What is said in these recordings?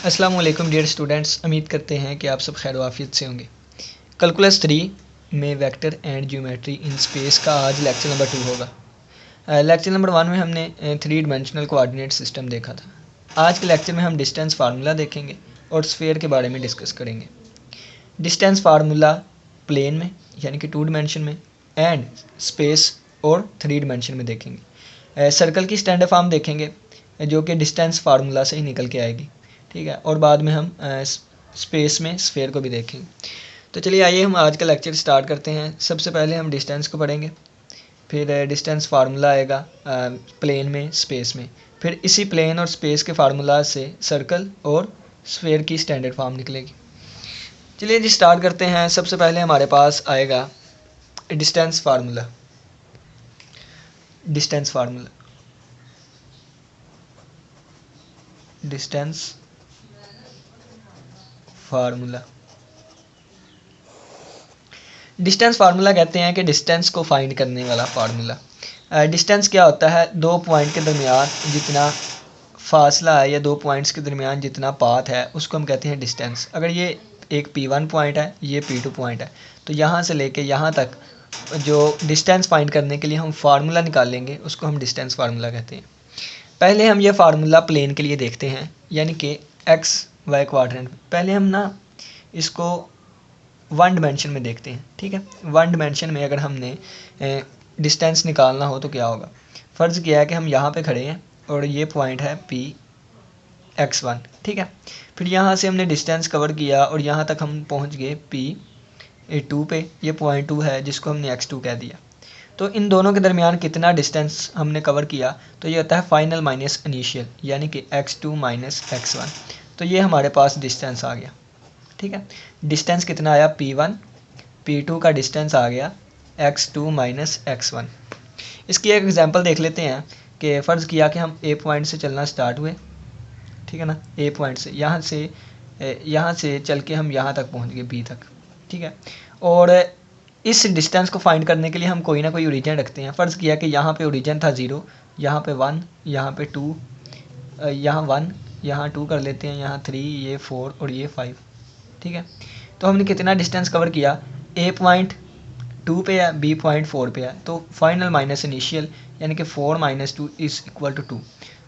अस्सलाम वालेकुम dear students, उम्मीद करते हैं कि आप सब खैर वाफियत से होंगे। कैलकुलस 3 में vector and geometry in space का आज लेक्चर नंबर 2 होगा। लेक्चर नंबर 1 में हमने 3 डायमेंशनल कोऑर्डिनेट सिस्टम देखा था। आज के लेक्चर में हम डिस्टेंस फार्मूला देखेंगे और स्फीयर के बारे में डिस्कस करेंगे। डिस्टेंस फार्मूला प्लेन में यानी कि 2 डायमेंशन में एंड स्पेस और 3 डायमेंशन में देखेंगे। सर्कल की स्टैंडर्ड फॉर्म देखेंगे जो कि डिस्टेंस फार्मूला से ही निकल के आएगी, ठीक है। और बाद में हम स्पेस में स्फीयर को भी देखेंगे। तो चलिए आइए हम आज का लेक्चर स्टार्ट करते हैं। सबसे पहले हम डिस्टेंस को पढ़ेंगे, फिर डिस्टेंस फार्मूला आएगा प्लेन में, स्पेस में, फिर इसी प्लेन और स्पेस के फार्मूला से सर्कल और स्फीयर की स्टैंडर्ड फॉर्म निकलेगी। चलिए जी स्टार्ट करते हैं। सबसे पहले हमारे पास आएगा distance formula. Distance formula distance formula distance formula कहते हैं कि डिस्टेंस को फाइंड करने वाला फार्मूला। डिस्टेंस क्या होता है? दो पॉइंट के दरमियान जितना फासला है या दो पॉइंट्स के दरमियान जितना पाथ है उसको हम कहते हैं डिस्टेंस। अगर ये एक P1 पॉइंट है, ये P2 पॉइंट है, तो यहाँ से लेके यहाँ तक जो डिस्टेंस फाइंड करने के लिए हम फार्मूला निकालेंगे उसको हम डिस्टेंस फार्मूला कहते हैं। पहले हम ये फार्मूला प्लेन के लिए देखते हैं, यानी कि एक्स वाई क्वाड्रेंट। पहले हम ना इसको 1 डायमेंशन में देखते हैं, ठीक है। 1 डायमेंशन में अगर हमने डिस्टेंस निकालना हो तो क्या होगा? फ़र्ज़ किया है कि हम यहाँ पे खड़े हैं और ये पॉइंट है P(x1), ठीक है। फिर यहाँ से हमने डिस्टेंस कवर किया और यहाँ तक हम पहुँच गए P2 पे। ये पॉइंट 2 है जिसको हमने x2 कह दिया। तो इन दोनों के दरमियान कितना डिस्टेंस हमने कवर किया, तो ये होता है फाइनल माइनस इनिशियल, यानी कि x2 माइनस x1। तो ये हमारे पास डिस्टेंस आ गया, ठीक है। डिस्टेंस कितना आया? P1, P2 का डिस्टेंस आ गया x2 माइनस x1। इसकी एक एग्जांपल देख लेते हैं कि फ़र्ज़ किया कि हम A पॉइंट से चलना स्टार्ट हुए, ठीक है ना। A पॉइंट से यहाँ से चल के हम यहाँ तक पहुँच गए B तक, ठीक है। और इस डिस्टेंस को फाइंड करने के लिए हम कोई ना कोई ओरिजिन रखते हैं। फ़र्ज़ किया कि यहाँ पे ओरिजिन था 0, यहाँ पे 1, यहाँ पे 2, यहाँ 1, यहाँ 2 कर लेते हैं, यहाँ 3, ये 4 और ये 5, ठीक है। तो हमने कितना डिस्टेंस कवर किया? A पॉइंट 2 पे है, B पॉइंट 4 पे है, तो फाइनल माइनस इनिशियल यानी कि 4 माइनस 2 इज़ इक्वल टू 2।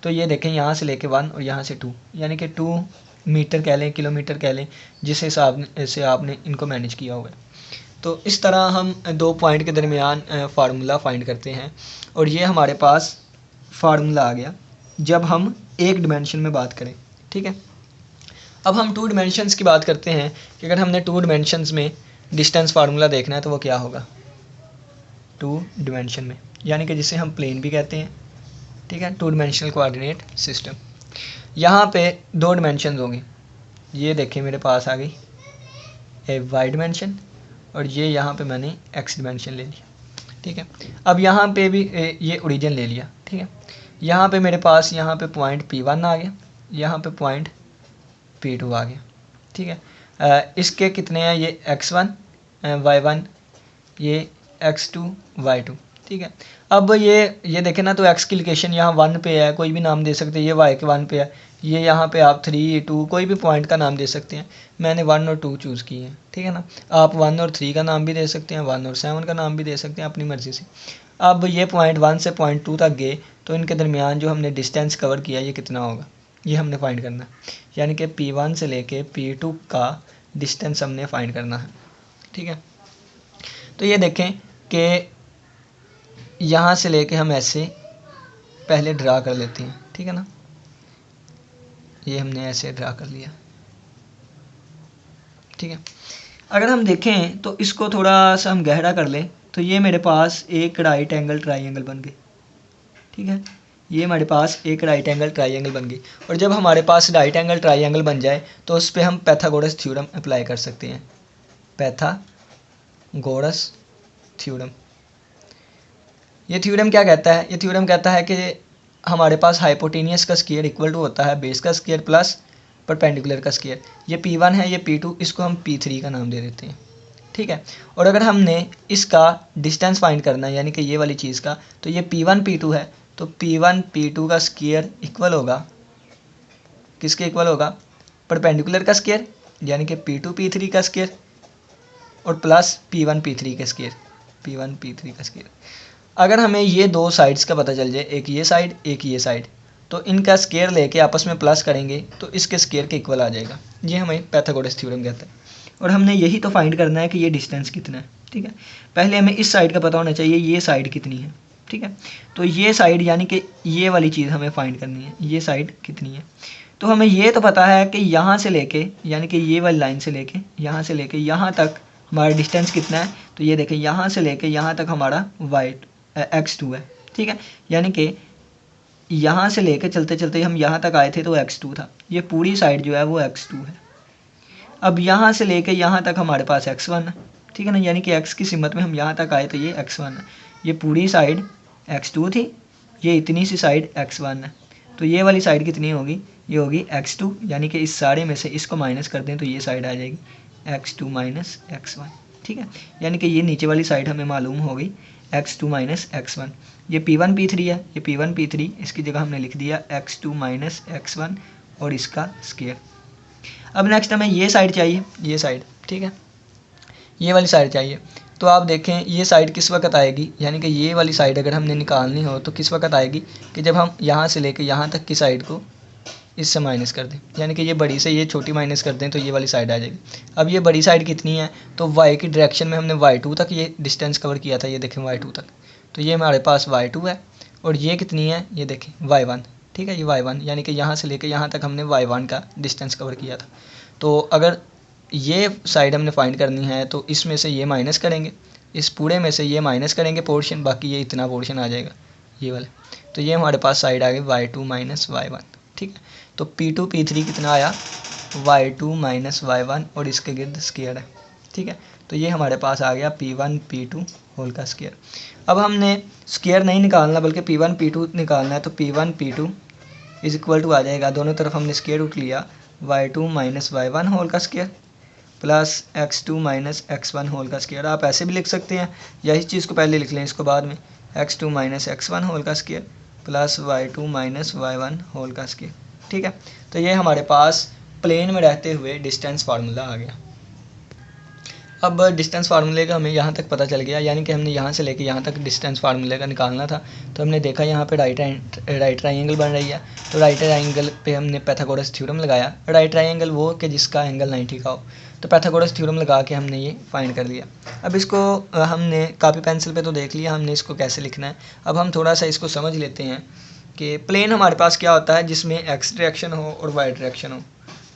तो ये देखें यहाँ से लेके 1 और यहाँ से 2, यानी कि 2 मीटर कह लें, किलोमीटर कह लें, जिस हिसाब से आपने इनको मैनेज किया हुआ है। तो इस तरह हम दो पॉइंट के दरमियान फार्मूला फाइंड करते हैं और ये हमारे पास फार्मूला आ गया जब हम एक डिमेंशन में बात करें, ठीक है। अब हम 2 डिमेंशंस की बात करते हैं कि अगर हमने 2 डिमेंशंस में डिस्टेंस फार्मूला देखना है तो वो क्या होगा 2 डिमेंशन में, यानी कि जिसे हम प्लेन भी कहते हैं, ठीक है। 2 डायमेंशनल कोऑर्डिनेट सिस्टम। यहाँ पे 2 डिमेंशंस होंगे। ये देखें मेरे पास आ गई ए वाई डिमेंशन और ये यहाँ पे मैंने एक्स डिमेंशन ले लिया, ठीक है। अब यहाँ पे भी ये ओरिजिन ले लिया, ठीक है। यहाँ पे मेरे पास यहाँ पे पॉइंट P1 आ गया, यहाँ पे पॉइंट P2 आ गया, ठीक है। इसके कितने हैं? ये x1 y1, ये x2 y2, ठीक है। अब ये देखें ना, तो x की लोकेशन यहाँ 1 पे है, कोई भी नाम दे सकते हैं। ये y के 1 पे है, ये यहाँ पे आप 3, 2 कोई भी पॉइंट का नाम दे सकते हैं। मैंने 1 और 2 चूज़ किए हैं, ठीक है ना। आप 1 और 3 का नाम भी दे सकते हैं, 1 और 7 का नाम भी दे सकते हैं, अपनी मर्ज़ी से। अब ये पॉइंट 1 से पॉइंट 2 तक गए तो इनके दरमियान जो हमने डिस्टेंस कवर किया ये कितना होगा, ये हमने फाइंड करना है। यानी कि P1 से लेके P2 का डिस्टेंस हमने फाइंड करना है, ठीक है। तो ये देखें कि यहाँ से लेके हम ऐसे पहले ड्रा कर लेते हैं, ठीक है ना। ये हमने ऐसे ड्रा कर लिया, ठीक है। अगर हम देखें तो इसको थोड़ा सा हम गहरा कर लें तो ये मेरे पास एक राइट एंगल ट्राइंगल बन गई, ठीक है। ये हमारे पास एक राइट एंगल ट्राइंगल बन गई। और जब हमारे पास राइट एंगल ट्राइंगल बन जाए तो उस पर हम पैथागोरस थ्योरम अप्लाई कर सकते हैं। पैथागोरस थ्योरम, ये थ्योरम क्या कहता है? ये थ्योरम कहता है कि हमारे पास हाइपोटेनियस का स्क्वायर इक्वल टू होता है बेस का स्क्वायर प्लस परपेंडिकुलर का स्क्वायर। ये P1 है, ये P2, इसको हम P3 का नाम दे देते हैं, ठीक है। और अगर हमने इसका डिस्टेंस फाइंड करना है यानी कि ये वाली चीज़ का, तो ये P1 P2 है, तो P1 P2 का स्क्वायर इक्वल होगा किसके इक्वल होगा? परपेंडिकुलर का स्क्वायर यानी कि P2 P3 का स्क्वायर और प्लस P1 P3 का स्क्वायर, P1 P3 का स्क्वायर। अगर हमें ये दो साइड्स का पता चल जाए, एक ये साइड एक ये साइड, तो इनका स्क्वायर लेके आपस में प्लस करेंगे तो इसके स्क्वायर के इक्वल आ जाएगा। ये हमें पाइथागोरस थ्योरम कहता है। और हमने यही तो फाइंड करना है कि ये डिस्टेंस कितना है। ठीक है, पहले हमें इस साइड का पता होना चाहिए ये साइड कितनी है। ठीक है, तो ये साइड यानी कि ये वाली चीज़ हमें फाइंड करनी है, ये साइड कितनी है। तो हमें ये तो पता है कि यहाँ से लेके यानी कि ये वाली लाइन से लेके यहाँ से लेके यहाँ तक हमारा डिस्टेंस कितना है। तो ये देखें यहाँ से लेके यहाँ तक हमारा x2 है। ठीक है, यानी कि यहाँ से लेके चलते चलते हम यहाँ तक आए थे तो x2 था, ये पूरी साइड जो है वो x2 है। अब यहाँ से लेके यहाँ तक हमारे पास x1 है। ठीक है ना, यानी कि x की सीमत में हम यहाँ तक आए तो ये x1 है। ये पूरी साइड x2 थी, ये इतनी सी साइड x1 है। तो ये वाली साइड कितनी होगी, ये होगी x2, यानी कि इस सारे में से इसको माइनस कर दें तो ये साइड आ जाएगी x2 माइनस x1। ठीक है, यानी कि ये नीचे वाली साइड हमें मालूम होगी x2 माइनस x1। ये P1 P3 है, ये P1 P3, इसकी जगह हमने लिख दिया x2 माइनस x1 और इसका स्क्वायर। अब नेक्स्ट हमें ये साइड चाहिए, ये साइड। ठीक है, ये वाली साइड चाहिए। तो आप देखें ये साइड किस वक्त आएगी, यानी कि ये वाली साइड अगर हमने निकालनी हो तो किस वक्त आएगी कि जब हम यहाँ से लेके यहाँ तक की साइड को इससे माइनस कर दें, यानी कि ये बड़ी से ये छोटी माइनस कर दें तो ये वाली साइड आ जाएगी। अब ये बड़ी साइड कितनी है, तो y की डायरेक्शन में हमने y2 तक ये डिस्टेंस कवर किया था, ये देखें y2 तक, तो ये हमारे पास y2 है। और ये कितनी है, ये देखें y1। ठीक है, ये y1 यानी कि यहाँ से लेकर यहाँ तक हमने y1 का डिस्टेंस कवर किया था। तो अगर ये साइड हमने फाइंड करनी है तो इसमें से ये माइनस करेंगे, इस पूरे में से ये माइनस करेंगे पोर्शन, बाकी ये इतना पोर्शन आ जाएगा ये वाला। तो ये हमारे पास साइड आ गई y2 माइनस y1। ठीक है, तो P2 P3 कितना आया, y2 माइनस y1 और इसके गिर्द स्क्वायर है। ठीक है, तो ये हमारे पास आ गया P1 P2 होल का स्क्वायर। अब हमने स्क्वायर नहीं निकालना बल्कि P1 P2 निकालना है, तो P1 P2 is equal to आ जाएगा, दोनों तरफ हमने स्क्वायर रूट लिया, y2 माइनस y1 होल का square plus x2 minus x1 whole का स्क्वायर। आप ऐसे भी लिख सकते हैं या इस चीज़ को पहले लिख लें, इसको बाद में, x2 माइनस x1 होल का square plus y2 minus y1 whole का स्क्वायर। ठीक है, तो ये हमारे पास प्लेन में रहते हुए डिस्टेंस फार्मूला आ गया। अब डिस्टेंस फार्मूले का हमें यहाँ तक पता चल गया, यानी कि हमने यहाँ से लेके यहाँ तक डिस्टेंस फार्मूले का निकालना था। तो हमने देखा यहाँ पे राइट ट्राइंगल बन रही है, तो राइट ट्राइंगल पे हमने पाइथागोरस थ्योरम लगाया। राइट ट्राइंगल वो कि जिसका एंगल 90 का हो, तो पाइथागोरस थ्योरम लगा के हमने ये फाइंड कर लिया। अब इसको हमने कापी पेंसिल पे तो देख लिया हमने इसको कैसे लिखना है। अब हम थोड़ा सा इसको समझ लेते हैं कि प्लेन हमारे पास क्या होता है जिसमें एक्स डायरेक्शन हो और वाई डायरेक्शन हो,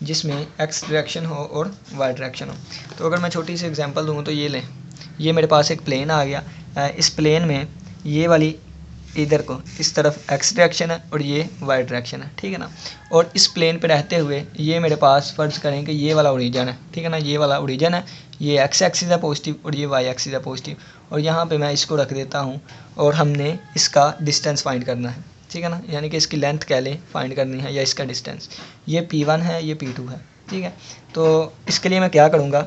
जिसमें एक्स डायरेक्शन हो और वाई डायरेक्शन हो। तो अगर मैं छोटी सी एग्जांपल दूँ तो ये लें, ये मेरे पास एक प्लेन आ गया। इस प्लेन में ये वाली इधर को इस तरफ एक्स डायरेक्शन है और ये वाई डायरेक्शन है। ठीक है ना, और इस प्लेन पे रहते हुए ये मेरे पास फ़र्ज़ करें कि ये वाला ओरिजिन है। ठीक है ना, ये वाला ओरिजिन है, ये एक्स एक्सिस है पॉजिटिव और ये वाई एक्सिस है पॉजिटिव, और यहाँ पे मैं इसको रख देता हूँ और हमने इसका डिस्टेंस फाइंड करना है। ठीक है ना, यानी कि इसकी लेंथ कह लें फाइंड करनी है या इसका डिस्टेंस। ये P1 है, ये P2 है। ठीक है, तो इसके लिए मैं क्या करूँगा,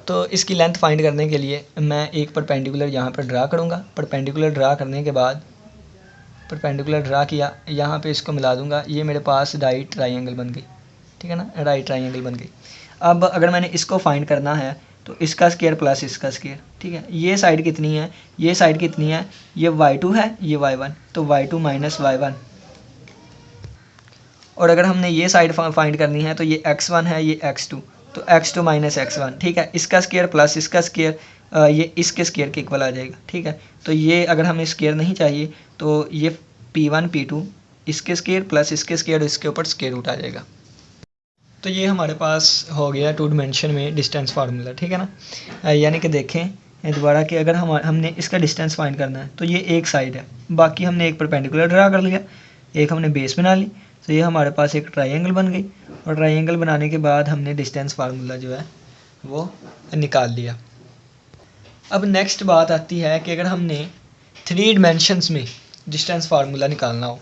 तो इसकी लेंथ फाइंड करने के लिए मैं एक परपेंडिकुलर यहाँ पर ड्रा करूँगा। परपेंडिकुलर ड्रा करने के बाद परपेंडिकुलर ड्रा किया, यहाँ पे इसको मिला दूँगा, ये मेरे पास राइट ट्राइंगल बन गई। ठीक है ना, राइट ट्राइंगल बन गई। अब अगर मैंने इसको फाइंड करना है तो इसका स्क्वायर प्लस इसका स्क्वायर। ठीक है, ये साइड कितनी है, ये साइड कितनी है, ये y2 है, ये y1, तो y2 माइनस y1। और अगर हमने ये साइड फाइंड करनी है तो ये x1 है, ये x2, तो x2 माइनस x1। ठीक है, इसका स्क्वायर प्लस इसका स्क्वायर, ये इसके स्क्वायर के इक्वल आ जाएगा। ठीक है, तो ये अगर हमें स्क्वायर नहीं चाहिए तो ये P1 P2 इसके स्क्वायर प्लस इसके स्क्वायर, इसके ऊपर स्क्वायर रूट आ जाएगा। तो ये हमारे पास हो गया 2 डायमेंशन में डिस्टेंस फार्मूला। ठीक है ना, यानी कि देखें दोबारा कि अगर हमने इसका डिस्टेंस फाइंड करना है तो ये एक साइड है, बाकी हमने एक परपेंडिकुलर ड्रा कर लिया, एक हमने बेस बना ली, तो ये हमारे पास एक ट्राइंगल बन गई। और ट्राइंगल बनाने के बाद हमने डिस्टेंस फार्मूला जो है वो निकाल लिया। अब नेक्स्ट बात आती है कि अगर हमने 3 डायमेंशंस में डिस्टेंस फार्मूला निकालना हो,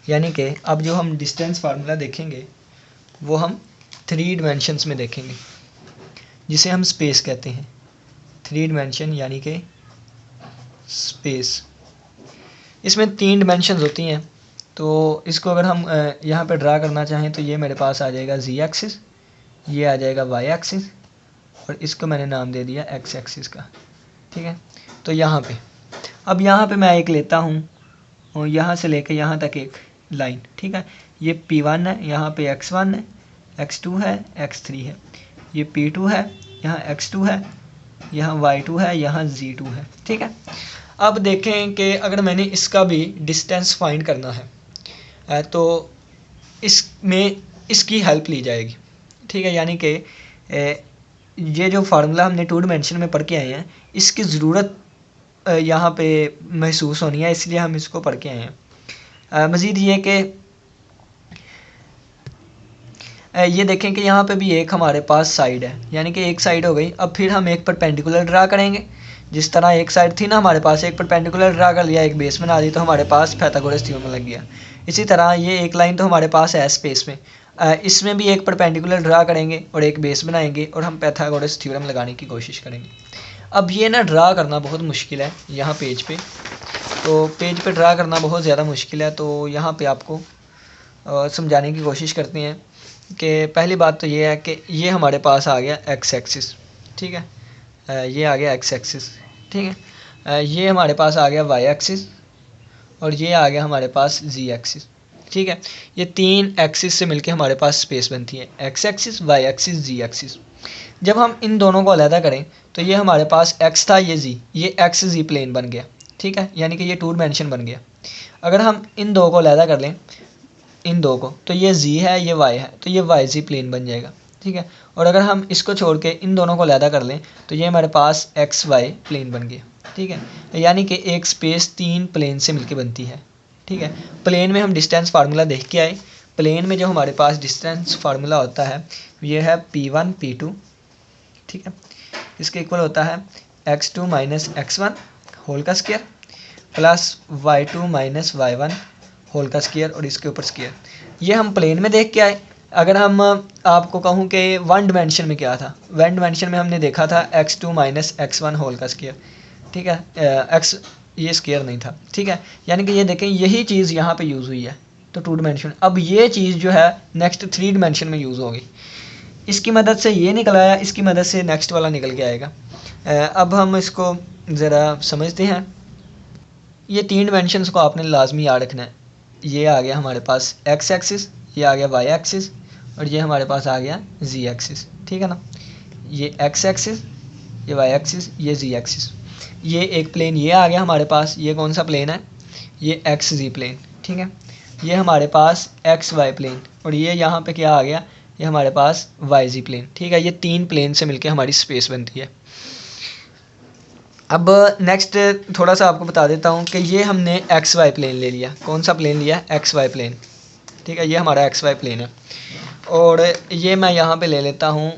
यानी कि अब जो हम डिस्टेंस फार्मूला देखेंगे वो हम 3 डायमेंशंस में देखेंगे, जिसे हम स्पेस कहते हैं। 3 डायमेंशन यानी कि स्पेस। इसमें 3 डायमेंशंस होती हैं, तो इसको अगर हम यहाँ पे ड्रा करना चाहें तो ये मेरे पास आ जाएगा z एक्सिस, ये आ जाएगा y एक्सिस, और इसको मैंने नाम दे दिया x एक्सिस का। ठीक है, तो यहाँ पे अब यहाँ पे मैं एक लेता हूँ और यहाँ से लेके यहाँ तक एक लाइन। ठीक है, ये P1 है, यहाँ पे x1 है, x2 है, x3 है, ये P2 है, यहाँ x2 है, यहाँ y2 है, यहाँ z2 है। ठीक है, अब देखें कि अगर मैंने इसका भी डिस्टेंस फाइंड करना है तो इसमें इसकी हेल्प ली जाएगी। ठीक है, यानी कि ये जो फार्मूला हमने 2 डायमेंशन में पढ़ के आए हैं इसकी ज़रूरत यहाँ पे महसूस होनी है, इसलिए हम इसको पढ़ के आए हैं। मज़ीद ये कि ये देखें कि यहाँ पे भी एक हमारे पास साइड है, यानी कि एक साइड हो गई। अब फिर हम एक परपेंडिकुलर ड्रा करेंगे, जिस तरह एक साइड थी ना हमारे पास, एक परपेंडिकुलर ड्रा कर लिया, एक बेस बना दी, तो हमारे पास पाइथागोरस थ्योरम लग गया। इसी तरह ये एक लाइन तो हमारे पास है स्पेस में, इसमें भी एक परपेंडिकुलर ड्रा करेंगे और एक बेस बनाएंगे और हम पाइथागोरस थ्योरम लगाने की कोशिश करेंगे। अब ये ना ड्रा करना बहुत मुश्किल है यहाँ पेज पे, तो पेज पे ड्रा करना बहुत ज़्यादा मुश्किल है। तो यहाँ पे आपको समझाने की कोशिश करते हैं कि पहली बात तो ये है कि ये हमारे पास आ गया एक्स एक्सिस। ठीक है, ये आ गया एक्स एक्सिस। ठीक है, ये हमारे पास आ गया वाई एक्सिस और ये आ गया हमारे पास जी एक्सिस। ठीक है, ये 3 एक्सिस से मिलके हमारे पास स्पेस बनती है, एक्स एक्सिस, वाई एक्सिस, जी एक्सिस। जब हम इन दोनों को अलहदा करें तो ये हमारे पास एक्स था, ये जी, ये एक्स जी प्लेन बन गया। ठीक है, यानी कि ये 2 डायमेंशन बन गया। अगर हम इन दो को अलहदा कर लें, इन दो को, तो ये जी है, ये वाई है, तो ये वाई जी प्लेन बन जाएगा। ठीक है, और अगर हम इसको छोड़ के इन दोनों को अलहदा कर लें तो ये हमारे पास एक्स वाई प्लेन बन गया। ठीक है, यानी कि एक स्पेस 3 प्लेन से मिलके बनती है। ठीक है, प्लेन में हम डिस्टेंस फार्मूला देख के आए। प्लेन में जो हमारे पास डिस्टेंस फार्मूला होता है ये है P1 P2। ठीक है, इसके इक्वल होता है x2 माइनस x1 होल का square plus y2 minus y1 whole का स्क्वायर और इसके ऊपर स्क्वायर। ये हम प्लेन में देख के आए। अगर हम आपको कहूँ कि 1 डायमेंशन में क्या था, 1 डायमेंशन में हमने देखा था x2 माइनस x1 होल का स्क्वायर। ठीक है, x ये स्क्वायर नहीं था। ठीक है, यानी कि ये देखें यही चीज़ यहाँ पे यूज़ हुई है, तो 2 डायमेंशन। अब ये चीज़ जो है नेक्स्ट 3 डायमेंशन में यूज़ होगी। इसकी मदद से ये निकल आया, इसकी मदद से नेक्स्ट वाला निकल के आएगा। अब हम इसको ज़रा समझते हैं। ये 3 डायमेंशंस को आपने लाजमी याद रखना है। ये आ गया हमारे पास एक्स एक्सिस, ये आ गया वाई एक्सिस और ये हमारे पास आ गया जी एक्सिस। ठीक है ना, ये एक्स एक्सिस, ये वाई एक्सिस, ये जी एक्सिस। ये एक प्लेन ये आ गया हमारे पास। ये कौन सा प्लेन है, ये एक्स जी प्लेन। ठीक है, ये हमारे पास एक्स वाई प्लेन और ये यहाँ पे क्या आ गया, ये हमारे पास वाई जी प्लेन। ठीक है, ये 3 प्लेन से मिलके हमारी स्पेस बनती है। अब नेक्स्ट थोड़ा सा आपको बता देता हूँ कि ये हमने एक्स वाई प्लेन ले लिया। कौन सा प्लेन लिया, एक्स वाई प्लेन। ठीक है, ये हमारा एक्स वाई प्लेन है और ये मैं यहाँ पे ले लेता हूँ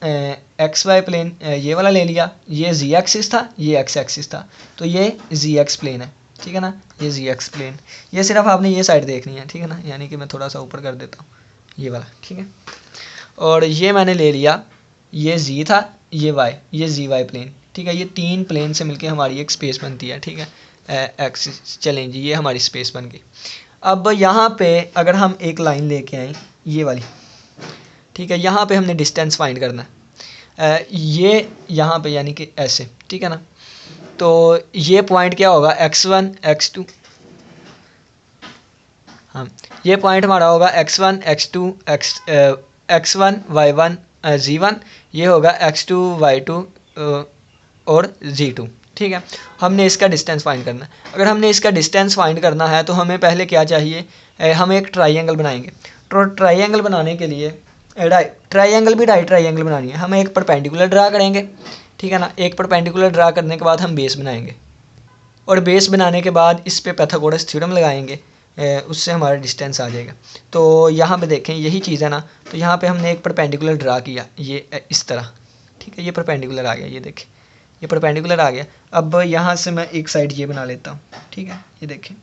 एक्स वाई प्लेन, ये वाला ले लिया। ये जी एक्सिस था, ये एक्स एक्सिस था, तो ये जी एक्स प्लेन है। ठीक है ना, ये जी एक्स प्लेन। ये सिर्फ आपने ये साइड देखनी है। ठीक है ना, यानी कि मैं थोड़ा सा ऊपर कर देता हूँ ये वाला। ठीक है, और ये मैंने ले लिया, ये जी था, ये वाई, ये जी वाई प्लेन। ठीक है, ये 3 प्लेन से मिलके हमारी एक स्पेस बनती है। ठीक है, एक्सिस। चलें जी, ये हमारी स्पेस बन गई। अब यहाँ पे अगर हम एक लाइन लेके आए ये वाली, ठीक है, यहाँ पे हमने डिस्टेंस फाइंड करना है। ये यहाँ पे यानी कि ऐसे। ठीक है ना, तो ये पॉइंट क्या होगा, x1 x2। हाँ, ये पॉइंट हमारा होगा x1 x2 x1 y1 z1, ये होगा x2 y2 और z2। ठीक है, हमने इसका डिस्टेंस फाइंड करना है। अगर हमने इसका डिस्टेंस फाइंड करना है तो हमें पहले क्या चाहिए, हम एक ट्राइंगल बनाएंगे। तो ट्राइंगल बनाने के लिए ट्राइंगल भी राइट ट्राइंगल बनानी है, हम एक परपेंडिकुलर ड्रा करेंगे। ठीक है ना, एक परपेंडिकुलर ड्रा करने के बाद हम बेस बनाएंगे और बेस बनाने के बाद इस पे पाइथागोरस थ्योरम लगाएंगे, उससे हमारा डिस्टेंस आ जाएगा। तो यहाँ पे देखें यही चीज़ है ना, तो यहाँ पे हमने एक परपेंडिकुलर ड्रा किया, ये इस तरह। ठीक है, ये परपेंडिकुलर आ गया, ये देखें ये परपेंडिकुलर आ गया। अब यहाँ से मैं एक साइड ये बना लेता हूँ। ठीक है, ये देखें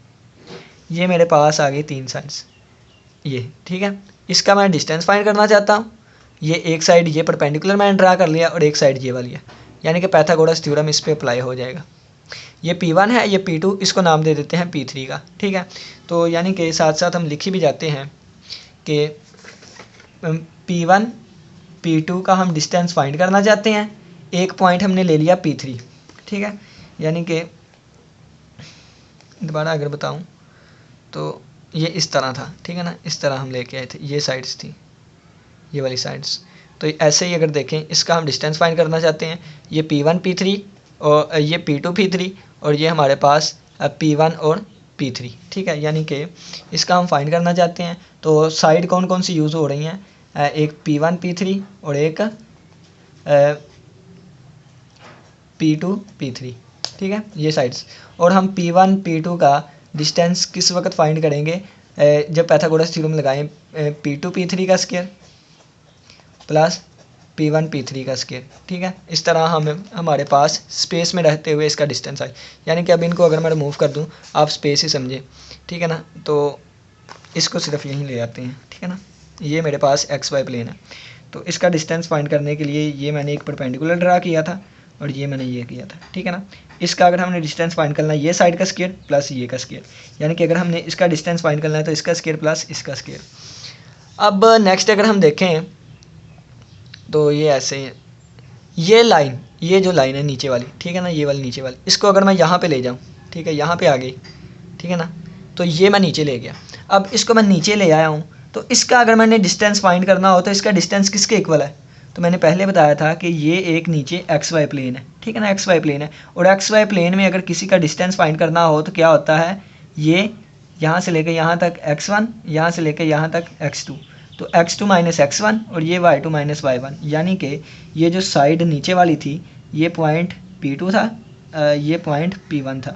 ये मेरे पास आ गई 3 साइड्स ये। ठीक है, इसका मैं डिस्टेंस फाइंड करना चाहता हूँ। ये एक साइड ये परपेंडिकुलर मैंने ड्रा कर लिया और एक साइड ये वाली है, यानी कि पाइथागोरस थ्योरम इस पे अप्लाई हो जाएगा। ये P1 है, ये P2, इसको नाम दे देते हैं P3 का, ठीक है। तो यानी कि साथ साथ हम लिख ही भी जाते हैं कि P1 P2 का हम डिस्टेंस फाइंड करना चाहते हैं, एक पॉइंट हमने ले लिया P3, ठीक है। यानी कि दोबारा अगर बताऊं तो ये इस तरह था, ठीक है ना, इस तरह हम लेके आए थे, ये साइड्स थी, ये वाली साइड्स। तो ऐसे ही अगर देखें, इसका हम डिस्टेंस फाइंड करना चाहते हैं, ये P1 P3 और ये P2 P3 और ये हमारे पास P1 और P3, ठीक है। यानी कि इसका हम फाइंड करना चाहते हैं। तो साइड कौन कौन सी यूज़ हो रही हैं, एक P1 P3 और एक P2 P3, ठीक है, ये साइड्स। और हम P1 P2 का डिस्टेंस किस वक्त फाइंड करेंगे, जब पाइथागोरस थ्योरम लगाएं, P2 P3 का स्क्वायर प्लस P1 P3 का स्क्वायर, ठीक है। इस तरह हमारे पास स्पेस में रहते हुए इसका डिस्टेंस आए। यानी कि अब इनको अगर मैं रिमूव कर दूं, आप स्पेस ही समझे, ठीक है ना। तो इसको सिर्फ यहीं ले आते हैं, ठीक है ना। ये मेरे पास XY प्लेन है, तो इसका डिस्टेंस फाइंड करने के लिए ये मैंने एक परपेंडिकुलर ड्रा किया था और ये मैंने ये किया था, ठीक है ना। इसका अगर हमने डिस्टेंस फाइंड करना है, ये साइड का स्क्वायर प्लस ये का स्क्वायर, यानी कि अगर हमने इसका डिस्टेंस फाइंड करना है तो इसका स्क्वायर प्लस इसका स्क्वायर। अब नेक्स्ट अगर हम देखें तो ये ऐसे है, ये लाइन, ये जो लाइन है नीचे वाली, ठीक है ना, ये वाली नीचे वाली, इसको अगर मैं यहाँ पे ले जाऊँ, ठीक है, यहाँ पे आ गई, ठीक है ना, तो ये मैं नीचे ले गया। अब इसको मैं नीचे ले आया हूँ, तो इसका अगर मैंने डिस्टेंस फाइंड करना हो तो इसका डिस्टेंस किसके इक्वल है, तो मैंने पहले बताया था कि ये एक नीचे XY प्लेन है, ठीक है ना, XY प्लेन है। और XY प्लेन में अगर किसी का डिस्टेंस फाइंड करना हो तो क्या होता है, ये यहाँ से लेकर यहाँ तक x1, यहाँ से लेकर यहाँ तक x2, तो x2 माइनस x1 और ये y2 माइनस y1, यानी कि ये जो साइड नीचे वाली थी ये पॉइंट P2 था, ये पॉइंट P1 था,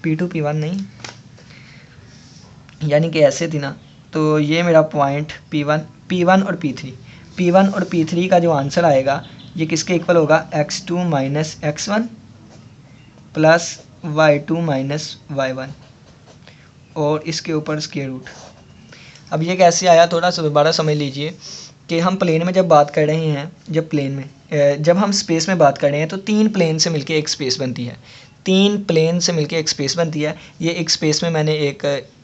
P2 P1 नहीं, यानी कि ऐसे थी ना। तो ये मेरा पॉइंट P1 और P3 और P3 का जो आंसर आएगा ये किसके इक्वल होगा, x2 minus x1 plus y2 minus y1 और इसके ऊपर स्क्वायर रूट। अब ये कैसे आया, थोड़ा सा दोबारा समझ लीजिए कि हम प्लेन में जब बात कर रहे हैं, जब हम स्पेस में बात कर रहे हैं तो तीन प्लेन से मिलके एक स्पेस बनती है, तीन प्लेन से मिलके एक स्पेस बनती है। ये एक स्पेस में मैंने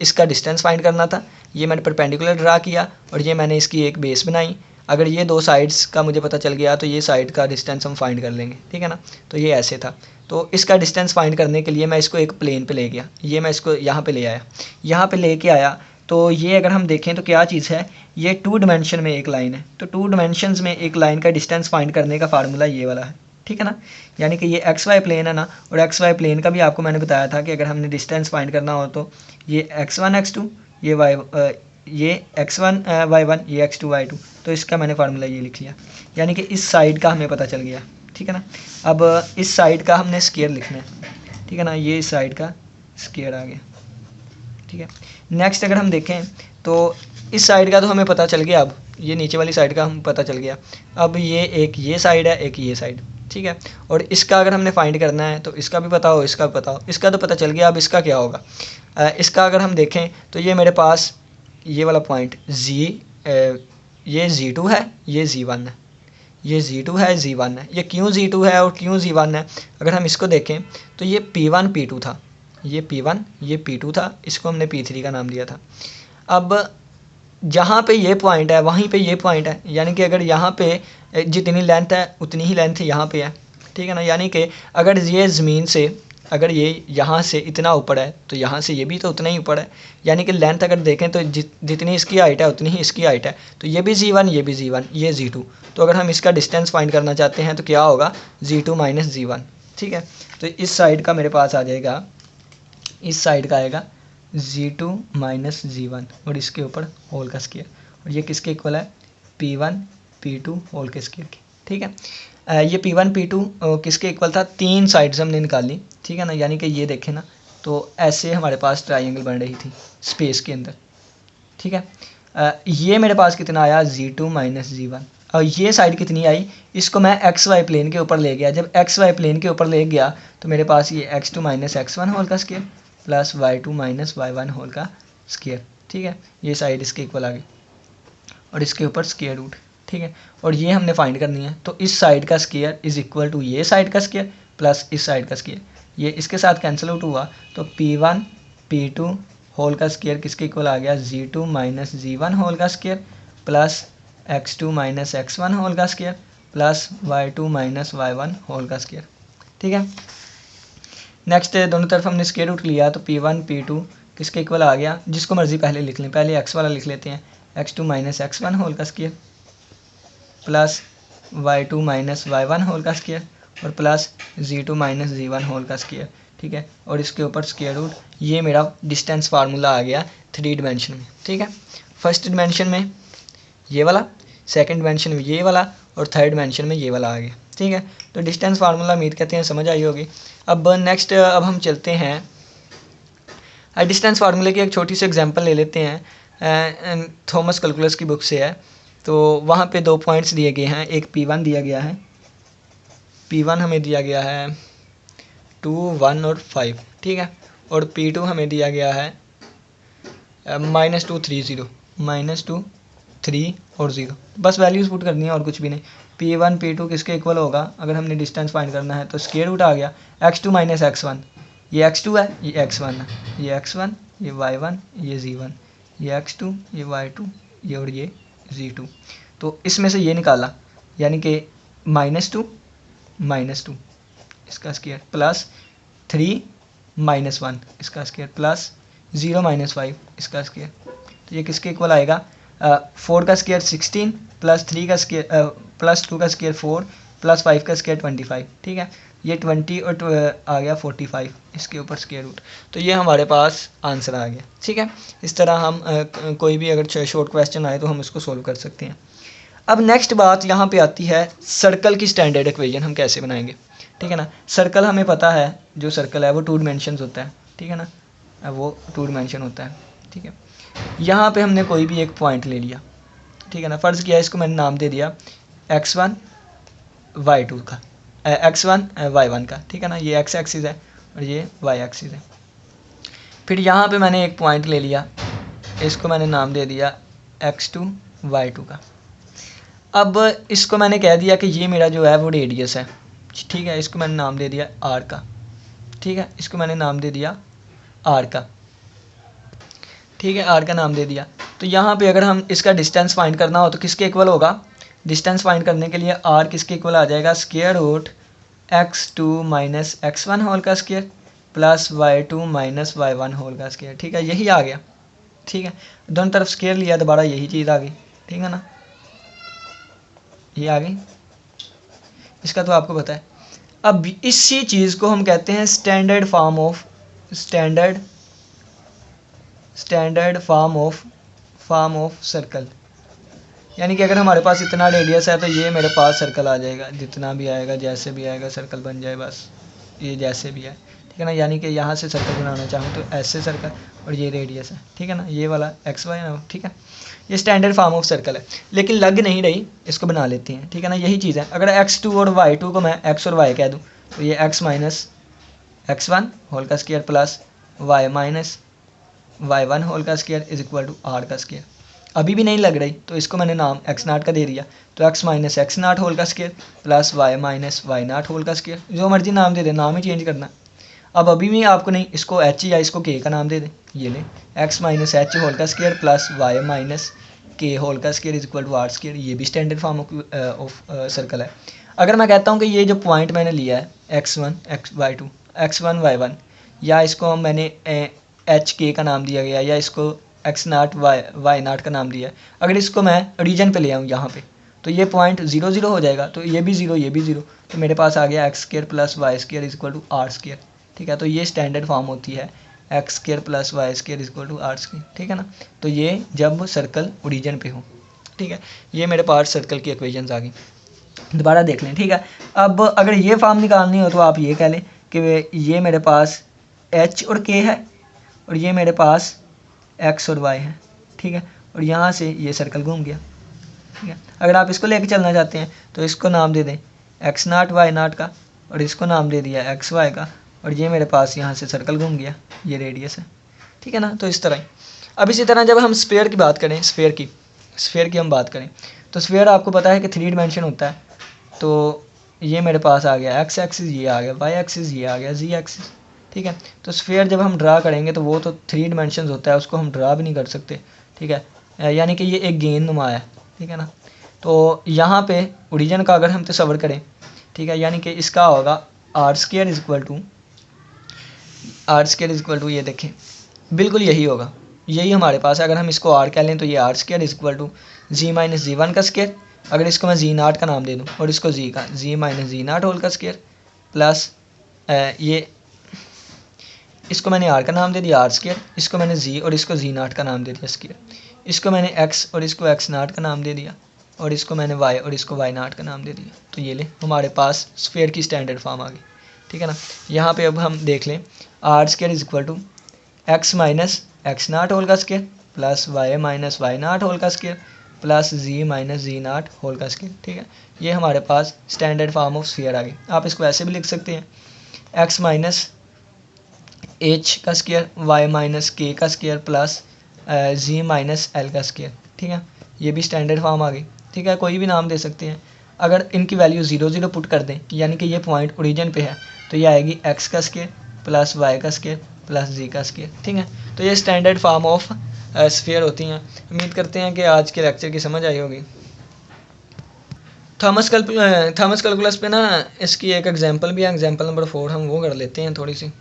इसका डिस्टेंस फाइंड करना था, ये मैंने परपेंडिकुलर ड्रा किया और ये मैंने इसकी एक बेस बनाई। अगर ये दो साइड्स का मुझे पता चल गया तो ये साइड का डिस्टेंस हम फाइंड कर लेंगे, ठीक है ना। तो ये ऐसे था, तो इसका डिस्टेंस फाइंड करने के लिए मैं इसको एक प्लेन पे ले गया, ये मैं इसको यहाँ पे ले आया, यहाँ पे लेके आया। तो ये अगर हम देखें तो क्या चीज़ है, ये 2 डायमेंशन में एक लाइन है, तो 2 डायमेंशंस में एक लाइन का डिस्टेंस फाइंड करने का फार्मूला ये वाला है, ठीक है ना। यानी कि ये XY प्लेन है ना, और XY प्लेन का भी आपको मैंने बताया था कि अगर हमने डिस्टेंस फाइंड करना हो तो ये x1 x2, ये x1 y1, ये x2 y2, तो इसका मैंने फार्मूला ये लिख लिया। यानी कि इस साइड का हमें पता चल गया, ठीक है ना। अब इस साइड का हमने स्क्वायर लिखना है, ठीक है ना, ये इस साइड का स्क्वायर आ गया, ठीक है। नेक्स्ट अगर हम देखें तो इस साइड का तो हमें पता चल गया, अब ये नीचे वाली साइड का हमें पता चल गया। अब ये साइड है, एक ये साइड, ठीक है। और इसका अगर हमने फाइंड करना है तो इसका भी पता हो, इसका भी पता हो, इसका तो पता चल गया। अब इसका क्या होगा, इसका अगर हम देखें तो ये मेरे पास ये वाला पॉइंट ये Z2 है, ये Z1 है, ये Z2 है, Z1 है। ये क्यों Z2 है और क्यों Z1 है, अगर हम इसको देखें तो ये P1 P2 था, ये P1 ये P2 था, इसको हमने P3 का नाम दिया था। अब जहाँ पे ये पॉइंट है वहीं पे ये पॉइंट है, यानी कि अगर यहाँ पे जितनी लेंथ है उतनी ही लेंथ यहाँ पे है, ठीक है ना। यानी कि अगर ये ज़मीन से, अगर ये यहाँ से इतना ऊपर है तो यहाँ से ये भी तो उतना ही ऊपर है। यानी कि लेंथ अगर देखें तो जितनी इसकी हाइट है उतनी ही इसकी हाइट है, तो ये भी Z1 ये भी Z1 ये Z2। तो अगर हम इसका डिस्टेंस फाइंड करना चाहते हैं तो क्या होगा, Z2 माइनस Z1, ठीक है। तो इस साइड का मेरे पास आ जाएगा, इस साइड का आएगा Z2 माइनस Z1 और इसके ऊपर होल का स्क्वायर, और ये किसके इक्वल है, P1 P2 होल के स्क्वायर की, ठीक है। ये P1 P2 किसके इक्वल था, तीन साइड्स हमने निकाली, ठीक है ना। यानी कि ये देखें ना, तो ऐसे हमारे पास ट्रायंगल बन रही थी स्पेस के अंदर, ठीक है। ये मेरे पास कितना आया, Z2 माइनस Z1, और ये साइड कितनी आई, इसको मैं XY प्लेन के ऊपर ले गया। जब XY प्लेन के ऊपर ले गया तो मेरे पास ये x2 माइनस x1 होल का square plus y2 minus y1 whole का स्क्वायर, ठीक है। ये साइड इसके इक्वल आ गई और इसके ऊपर स्क्वायर रूट, ठीक है। और ये हमने फाइंड करनी है, तो इस साइड का स्क्वायर इज इक्वल टू ये साइड का स्क्वायर प्लस इस साइड का स्क्वायर। ये इसके साथ कैंसिल आउट हुआ, तो P1 P2 होल का स्क्वायर किसके इक्वल आ गया, Z2 माइनस Z1 होल का square plus X2 minus X1 whole का square plus Y2 minus Y1 whole का स्क्वायर। ठीक है, नेक्स्ट दोनों तरफ हमने स्क्वायर रूट लिया, तो P1 P2 किसके इक्वल आ गया, जिसको मर्जी पहले लिख लें, पहले x वाला लिख लेते हैं, X2 माइनस X1 होल का square plus Y2 minus Y1 whole का स्क्वायर और plus Z2 minus Z1 whole का स्क्वायर। ठीक है, और इसके ऊपर स्क्वायर रूट, ये मेरा डिस्टेंस फार्मूला आ गया 3 डिमेंशन में। ठीक है, फर्स्ट डिमेंशन में ये वाला, सेकंड डिमेंशन में ये वाला और थर्ड डिमेंशन में ये वाला आ गया। ठीक है, तो डिस्टेंस फार्मूला उम्मीद करते हैं समझ आई होगी। अब नेक्स्ट अब हम चलते हैं डिस्टेंस फार्मूले की एक छोटी सी एग्जांपल ले लेते हैं, थॉमस कैलकुलस की बुक से है। तो वहाँ पे 2 पॉइंट्स दिए गए हैं, एक P1 दिया गया है, P1 हमें दिया गया है 2, 1 और 5। ठीक है, और P2 हमें दिया गया है -2, 3, 0, -2, 3 और 0। बस वैल्यूज़ पुट करनी है और कुछ भी नहीं। P1 P2 किसके इक्वल होगा, अगर हमने डिस्टेंस फाइंड करना है तो स्क्वायर रूट आ गया X2 माइनस X1, ये X2 है, ये X1 है, ये X1, ये Y1, ये Z1, ये X2, ये Y2, ये और ये Z2। तो इसमें से ये निकाला, यानी कि -2 -2 इसका स्क्वायर प्लस 3 -1 इसका स्क्वायर प्लस 0 -5 इसका स्क्वायर। तो ये किसके इक्वल आएगा, 4 का स्क्वायर 16 प्लस 3 का स्क्वायर प्लस 2 का स्क्वायर 4 प्लस 5 का स्क्वायर 25। ठीक है, ये 20 और आ गया 45 इसके ऊपर स्क्वायर रूट। तो ये हमारे पास आंसर आ गया। ठीक है, इस तरह हम कोई भी अगर शॉर्ट क्वेश्चन आए तो हम इसको सोल्व कर सकते हैं। अब नेक्स्ट बात यहाँ पे आती है, सर्कल की स्टैंडर्ड इक्वेशन हम कैसे बनाएंगे। ठीक है ना, सर्कल हमें पता है, जो सर्कल है वो 2 डिमेंशन होता है। ठीक है ना, वो 2 डिमेंशन होता है। ठीक है, यहाँ पे हमने कोई भी एक पॉइंट ले लिया। ठीक है ना, फ़र्ज़ किया इसको मैंने नाम दे दिया X1 Y2 का, X1 Y1 का। ठीक है ना, ये X एक्सिस है और ये Y एक्सिस है। फिर यहाँ पे मैंने एक पॉइंट ले लिया, इसको मैंने नाम दे दिया X2 Y2 का। अब इसको मैंने कह दिया कि ये मेरा जो है वो रेडियस है। ठीक है, इसको मैंने नाम दे दिया R का। ठीक है, इसको मैंने नाम दे दिया R का। ठीक है, R का नाम दे दिया। तो यहाँ पे अगर हम इसका डिस्टेंस फाइंड करना हो तो किसके इक्वल होगा, डिस्टेंस फाइंड करने के लिए R किसके इक्वल आ जाएगा, square root X2 minus X1 whole का square plus Y2 minus Y1 whole का स्क्वायर। ठीक है, यही आ गया। ठीक है, दोनों तरफ स्क्वायर लिया, दोबारा यही चीज़ आ गई। ठीक है ना, ये आ गई, इसका तो आपको पता है। अब इसी चीज़ को हम कहते हैं स्टैंडर्ड फॉर्म ऑफ सर्कल। यानी कि अगर हमारे पास इतना रेडियस है तो ये मेरे पास सर्कल आ जाएगा, जितना भी आएगा जैसे भी आएगा सर्कल बन जाए, बस ये जैसे भी है। ठीक है ना, यानी कि यहाँ से सर्कल बनाना चाहूँ तो ऐसे सर्कल, और ये रेडियस है। ठीक है ना, ये वाला XY ना। ठीक है, ये स्टैंडर्ड फॉर्म ऑफ सर्कल है, लेकिन लग नहीं रही, इसको बना लेते हैं। ठीक है ना, यही चीज़ है। अगर X2 और Y2 को मैं X और Y कह दूँ तो ये X माइनस X1 होल का square plus Y minus Y1 whole का square is equal to R का स्क्वायर। अभी भी नहीं लग रही तो इसको मैंने नाम X0 का दे दिया, तो X माइनस X0 होल का square plus Y minus Y0 whole का स्क्वायर। जो मर्जी नाम दे दे, नाम ही चेंज करना। अब अभी भी आपको नहीं, इसको H या इसको K का नाम दे दे, ये ले X माइनस H होल का square plus Y minus K whole का square is equal to R square. ये भी स्टैंडर्ड फॉर्म ऑफ सर्कल है। अगर मैं कहता हूँ कि ये जो पॉइंट मैंने लिया है X1 Y1, या इसको मैंने HK का नाम दिया गया, या इसको X0 Y0 का नाम दिया है, अगर इसको मैं रीजन पे ले आऊँ यहाँ पे, तो ये पॉइंट 0 0 हो जाएगा, तो ये भी 0 ये भी 0, तो मेरे पास आ गया X square plus Y square is equal to R square. ठीक है, तो ये स्टैंडर्ड फॉर्म होती है X square plus Y square is equal to R square. ठीक है ना, तो ये जब सर्कल ओरिजिन पे हो। ठीक है, ये मेरे पास सर्कल की इक्वेशंस आ गई। दोबारा देख लें। ठीक है, अब अगर ये फॉर्म निकालनी हो तो आप ये कह लें कि ये मेरे पास H और K है, और ये मेरे पास X और Y है। ठीक है, और यहाँ से ये सर्कल घूम गया। ठीक है, अगर आप इसको लेके चलना चाहते हैं तो इसको नाम दे दें X0 Y0 का, और इसको नाम दे दिया XY का, और ये मेरे पास यहाँ से सर्कल घूम गया, ये रेडियस है। ठीक है ना, तो इस तरह ही। अब इसी तरह जब हम स्फीयर की बात करें, स्फीयर की हम बात करें, तो स्फीयर आपको पता है कि 3 डिमेंशन होता है। तो ये मेरे पास आ गया एक्स एक्सिस, ये आ गया वाई एक्सिस, ये आ गया जी एक्सिस। ठीक है, तो स्फीयर जब हम ड्रा करेंगे तो वो तो 3 डायमेंशन होता है, उसको हम ड्रा भी नहीं कर सकते। ठीक है, यानी कि ये एक गेंद नुमा है। ठीक है ना, तो यहाँ पे ओरिजिन का अगर हम तस्वर करें, ठीक है, यानी कि इसका होगा R square is equal to ये देखें बिल्कुल यही होगा, यही हमारे पास है। अगर हम इसको आर कह लें तो ये R square is equal to G minus G one का स्क्वायर, अगर इसको मैं जी नाट का नाम दे दूँ और इसको जी का, जी माइनस जी नाट होल का स्क्वायर प्लस ये इसको मैंने आर का नाम दे दिया आर स्क्वायर, इसको मैंने जी और इसको जी नाट का नाम दे दिया स्क्वायर, इसको मैंने एक्स और इसको एक्स नाट का नाम दे दिया और इसको मैंने वाई और इसको वाई नाट का नाम दे दिया। तो ये ले हमारे पास स्फीयर की स्टैंडर्ड फॉर्म आ गई। ठीक है ना, यहाँ पे अब हम देख लें R square is equal to X minus x naught whole का square plus Y minus Y naught whole का स्क्वायर प्लस जी माइनस जी नाट होल का स्क्वायर। ठीक है, ये हमारे पास स्टैंडर्ड फॉर्म ऑफ स्फीयर आ गई। आप इसको ऐसे भी लिख सकते हैं एक्स माइनस एच का स्क्वायर वाई माइनस के का स्क्वायर प्लस जी माइनस एल का स्क्वायर। ठीक है, ये भी स्टैंडर्ड फॉर्म आ गई। ठीक है, कोई भी नाम दे सकते हैं। अगर इनकी वैल्यू 0 0 पुट कर दें, यानी कि ये पॉइंट ओरिजिन पे है, तो ये आएगी एक्स का स्क्वायर प्लस वाई का स्क्वायर प्लस जी का स्क्वायर। ठीक है, तो ये स्टैंडर्ड फॉर्म ऑफ स्फीयर होती हैं। उम्मीद करते हैं कि आज के लेक्चर की समझ आई होगी। थॉमस कैलकुलस पे ना इसकी एक एग्जांपल भी है, एग्जांपल नंबर 4 हम वो कर लेते हैं थोड़ी सी।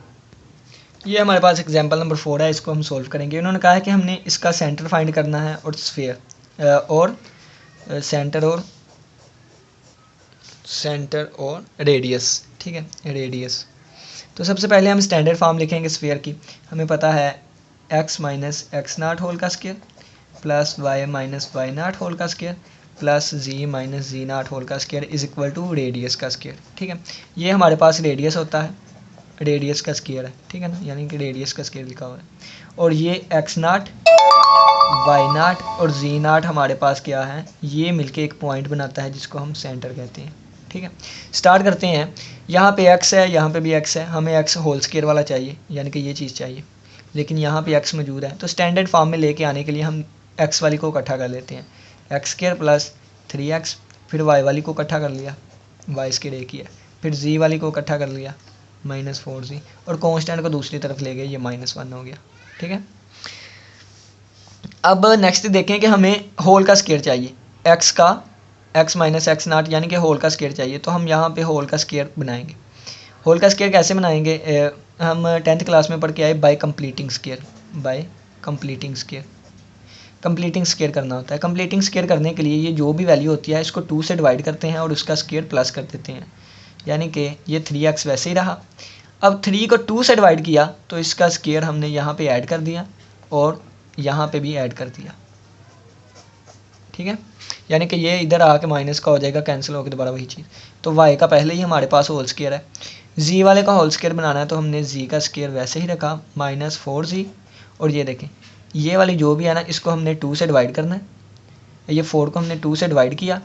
ये हमारे पास एग्जांपल नंबर 4 है, इसको हम सोल्व करेंगे। उन्होंने कहा है कि हमने इसका सेंटर फाइंड करना है और स्फीयर और सेंटर और रेडियस। ठीक है, रेडियस। तो सबसे पहले हम स्टैंडर्ड फॉर्म लिखेंगे स्फीयर की। हमें पता है x minus x naught whole का square plus Y minus Y naught whole का स्क्वायर प्लस जी माइनस जी नाट होल का square is equal to radius का स्क्वायर। ठीक है, ये हमारे पास रेडियस होता है, रेडियस का स्क्वायर है। ठीक है ना, यानी कि रेडियस का स्क्वायर लिखा हुआ है। और ये एक्स नाट वाई नाट और जी नाट हमारे पास क्या है, ये मिलके एक पॉइंट बनाता है जिसको हम सेंटर कहते हैं। ठीक है, स्टार्ट करते हैं। यहाँ पे एक्स है, यहाँ पे भी एक्स है, हमें एक्स होल स्क्वायर वाला चाहिए, यानी कि ये चीज़ चाहिए, लेकिन यहाँ पे एक्स मौजूद है। तो स्टैंडर्ड फॉर्म में लेके आने के लिए हम एक्स वाली को इकट्ठा कर लेते हैं, एक्स स्क्वायर प्लस 3x, फिर वाई वाली को इकट्ठा कर लिया, वाई स्क्वायर एक ही है, फिर जी वाली को इकट्ठा कर लिया माइनस 4z, और कॉन्स्टेंट को दूसरी तरफ ले गए, ये -1 हो गया। ठीक है, अब नेक्स्ट देखें कि हमें होल का स्क्वायर चाहिए, एक्स का एक्स माइनस एक्स नाट यानी कि होल का स्क्वायर चाहिए। तो हम यहाँ पे होल का स्क्वायर बनाएंगे। होल का स्क्वायर कैसे बनाएंगे, हम 10th क्लास में पढ़ के आए bye completing square, bye completing square. Completing square करना होता है। कंप्लीटिंग स्क्वायर करने के लिए ये जो भी वैल्यू होती है इसको 2 से डिवाइड करते हैं और उसका स्क्वायर प्लस कर देते हैं, यानी कि ये 3x वैसे ही रहा। अब 3 को 2 से डिवाइड किया तो इसका स्क्वायर हमने यहाँ पे ऐड कर दिया और यहाँ पे भी ऐड कर दिया। ठीक है, यानी कि ये इधर आके माइनस का हो जाएगा, कैंसिल होकर दोबारा वही चीज़। तो y का पहले ही हमारे पास होल स्क्वायर है, z वाले का होल स्क्वायर बनाना है तो हमने z का स्क्वायर वैसे ही रखा -4z, और ये देखें ये वाली जो भी है ना इसको हमने 2 से डिवाइड करना है, ये 4 को हमने 2 से डिवाइड किया,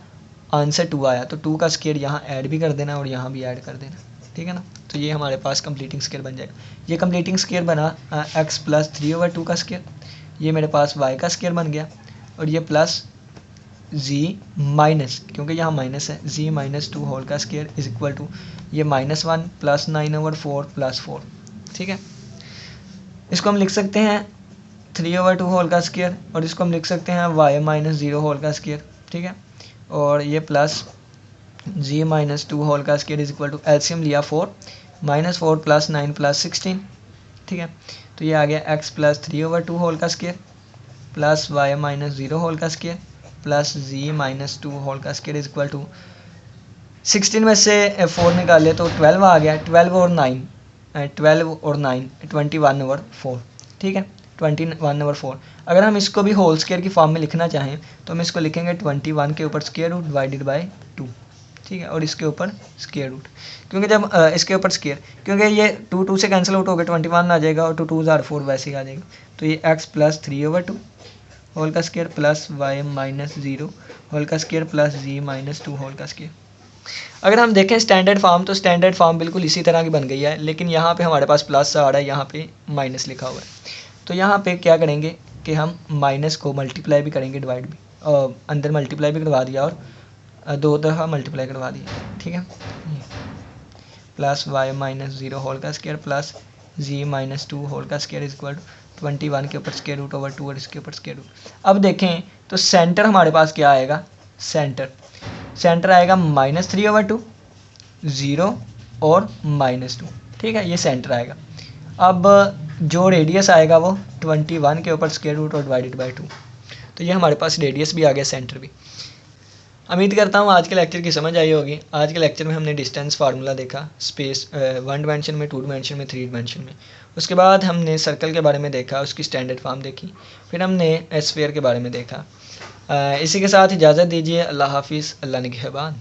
आंसर 2 आया, तो 2 का स्क्वायर यहाँ ऐड भी कर देना और यहाँ भी ऐड कर देना। ठीक है ना, तो ये हमारे पास कंप्लीटिंग स्क्वायर बन जाएगा। ये कंप्लीटिंग स्क्वायर बना x प्लस 3/2 का स्क्वायर, ये मेरे पास y का स्क्वायर बन गया, और ये प्लस z माइनस, क्योंकि यहाँ माइनस है, z माइनस 2 होल का स्क्वायर इज इक्वल टू ये -1 प्लस 9/4 प्लस 4। ठीक है, इसको हम लिख सकते हैं 3/2 होल का स्क्वायर, और इसको हम लिख सकते हैं y माइनस 0 होल का स्क्वायर। ठीक है, और ये प्लस z माइनस 2 होल का square is equal to LCM लिया 4 -4 प्लस 9 प्लस 16। ठीक है, तो ये आ गया x प्लस 3/2 होल का square plus y minus 0 whole का square plus z minus 2 whole का स्क्वायर इज इक्वल टू 16 में से 4 निकाले तो 12 आ गया, 12 और 9 21/4। ठीक है, 21/4। अगर हम इसको भी होल स्क्वायर की फॉर्म में लिखना चाहें तो हम इसको लिखेंगे 21 के ऊपर स्क्वायर रूट डिवाइडेड बाय 2। ठीक है, और इसके ऊपर स्क्वायर रूट, क्योंकि जब इसके ऊपर स्क्वायर, क्योंकि ये 2 से कैंसिल आउट हो गया, 21 आ जाएगा और 2 2 4 वैसे ही आ जाएगा। तो ये x प्लस 3/2 होल का square plus y minus 0 whole का square plus z minus 2 whole का स्क्वायर। अगर हम देखें स्टैंडर्ड फॉर्म, तो स्टैंडर्ड फॉर्म बिल्कुल इसी तरह की बन गई है, लेकिन यहाँ पे हमारे पास प्लस आ रहा है, यहाँ पे माइनस लिखा हुआ है। तो यहाँ पे क्या करेंगे कि हम माइनस को मल्टीप्लाई भी करेंगे, डिवाइड भी, अंदर मल्टीप्लाई भी करवा दिया और दो दफ़ा मल्टीप्लाई करवा दिया, ठीक है। प्लस वाई माइनस 0 होल का स्क्वायर प्लस जी माइनस 2 होल का स्क्वायर इज इक्वल 21 के ऊपर स्क्वायर रूट ओवर 2 और इसके ऊपर स्क्वायर रूट। अब देखें तो सेंटर हमारे पास क्या आएगा, सेंटर आएगा -3/2, 0 और -2, ठीक है, ये सेंटर आएगा। अब जो रेडियस आएगा वो 21 के ऊपर स्क्वायर रूट और डिवाइडेड बाई 2, तो ये हमारे पास रेडियस भी आ गया, सेंटर भी। उम्मीद करता हूँ आज के लेक्चर की समझ आई होगी। आज के लेक्चर में हमने डिस्टेंस फार्मूला देखा, स्पेस 1 डायमेंशन में, 2 डायमेंशन में, 3 डायमेंशन में। उसके बाद हमने सर्कल के बारे में देखा, उसकी स्टैंडर्ड फॉर्म देखी, फिर हमने स्फीयर के बारे में देखा। इसी के साथ इजाज़त दीजिए। अल्लाह हाफिज़, अल्लाह निगहबान।